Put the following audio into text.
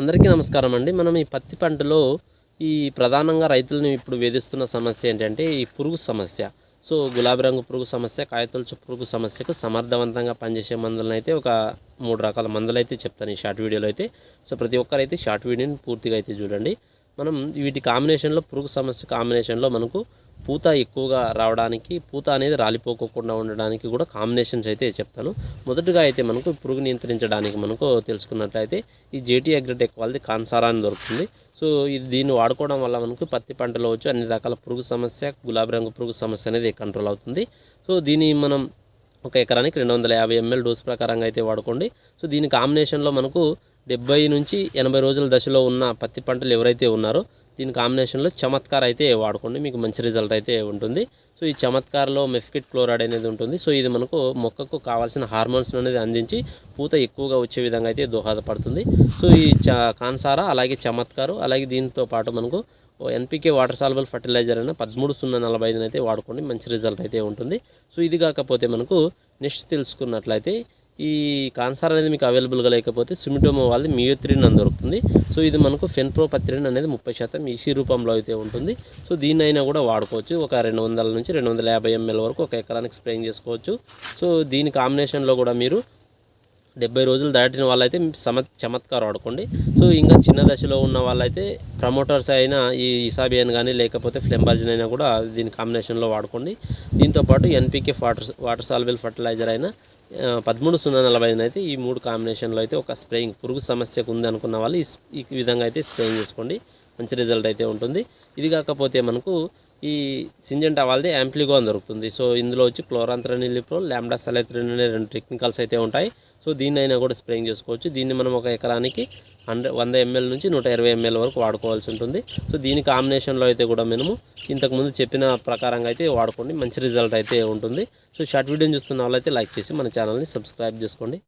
అందరికీ నమస్కారం అండి. మనం ఈ పత్తి పంటలో ప్రధానంగా రైతులను ఇప్పుడు వేధిస్తున్న సమస్య ఏంటంటే ఈ పురుగు సమస్య. గులాబీ రంగు పురుగు సమస్య, కాయతొలుచు పురుగు సమస్యకు సమర్థవంతంగా పనిచేసే మందులనైతే ఒక 3 రకాల మందులైతే చెప్తాను ఈ షార్ట్ వీడియోలో అయితే. ప్రతి ఒక్కరైతే షార్ట్ వీడియోని పూర్తిగా అయితే చూడండి. మనం వీటి కాంబినేషన్లో పురుగు సమస్య కాంబినేషన్లో మనకు పూత ఎక్కువగా రావడానికి, పూత అనేది రాలిపోకోకుండా ఉండడానికి కూడా కాంబినేషన్స్ అయితే చెప్తాను. మొదటగా అయితే మనకు పురుగు నియంత్రించడానికి మనకు తెలుసుకున్నట్లయితే ఈ జేటీ అగ్రిటెక్ వాళ్ళది కాన్సారా అని దొరుకుతుంది. దీన్ని వాడుకోవడం వల్ల మనకు పత్తి పంటలో వచ్చి అన్ని రకాల పురుగు సమస్య, గులాబీ రంగు పురుగు సమస్య అనేది కంట్రోల్ అవుతుంది. దీన్ని మనం ఒక ఎకరానికి 250 ml డోస్ ప్రకారంగా అయితే వాడుకోండి. దీని కాంబినేషన్లో మనకు 70 నుంచి 80 రోజుల దశలో ఉన్న పత్తి పంటలు ఎవరైతే ఉన్నారో దీని కాంబినేషన్లో చమత్కార్ అయితే వాడుకోండి, మీకు మంచి రిజల్ట్ అయితే ఉంటుంది. ఈ చమత్కార్లో మెఫ్కిట్ క్లోరైడ్ అనేది ఉంటుంది. ఇది మనకు మొక్కకు కావాల్సిన హార్మోన్స్ అనేది అందించి పూత ఎక్కువగా వచ్చే విధంగా అయితే దోహదపడుతుంది. ఈ కాన్సారా అలాగే చమత్కారు అలాగే దీంతో పాటు మనకు ఎన్పికే వాటర్ సాల్యుబుల్ ఫర్టిలైజర్ అయినా 13,045 అయితే వాడుకోండి, మంచి రిజల్ట్ అయితే ఉంటుంది. ఇది కాకపోతే మనకు నెక్స్ట్ తెలుసుకున్నట్లయితే ఈ కాన్సార్ అనేది మీకు అవైలబుల్గా లేకపోతే సుమిటోమో వాళ్ళది మియోత్రిన్ అని దొరుకుతుంది. ఇది మనకు ఫెన్ప్రోపత్రిన్ అనేది 30% ఈసీ రూపంలో అయితే ఉంటుంది. దీన్నైనా కూడా వాడుకోవచ్చు. ఒక 200 నుంచి 250 ml వరకు ఒక ఎకరానికి స్ప్రేయింగ్ చేసుకోవచ్చు. దీని కాంబినేషన్లో కూడా మీరు 70 రోజులు దాటిన వాళ్ళైతే చమత్కార్ వాడుకోండి. ఇంకా చిన్న దశలో ఉన్న వాళ్ళైతే ప్రమోటర్స్ అయినా ఈ ఇసాబియన్ కానీ లేకపోతే ఫ్లెంబాజిన్ అయినా కూడా దీని కాంబినేషన్లో వాడుకోండి. దీంతోపాటు ఎన్పికే వాటర్ సాల్యుబుల్ ఫర్టిలైజర్ అయినా 13,045 అయితే ఈ 3 కాంబినేషన్లో అయితే ఒక స్ప్రేయింగ్ పురుగు సమస్యకు ఉంది అనుకున్న వాళ్ళు ఈ విధంగా అయితే స్ప్రేయింగ్ చేసుకోండి, మంచి రిజల్ట్ అయితే ఉంటుంది. ఇది కాకపోతే మనకు ఈ సింజెంటా వాళ్ళది యాంప్లిగో అని దొరుకుతుంది. ఇందులో వచ్చి క్లోరాంత్రనిలిప్రోల్, లాంబ్డా సలైత్రిన్ అనే 2 టెక్నికల్స్ అయితే ఉంటాయి. దీన్నైనా కూడా స్ప్రేయింగ్ చేసుకోవచ్చు. దీన్ని మనం ఒక ఎకరానికి 100 ml నుంచి 120 ml వరకు వాడుకోవాల్సి ఉంటుంది. దీని కాంబినేషన్లో అయితే కూడా మనము ఇంతకుముందు చెప్పిన ప్రకారంగా అయితే వాడుకోండి, మంచి రిజల్ట్ అయితే ఉంటుంది. షార్ట్ వీడియోని చూస్తున్న వాళ్ళైతే లైక్ చేసి మన ఛానల్ని సబ్స్క్రైబ్ చేసుకోండి.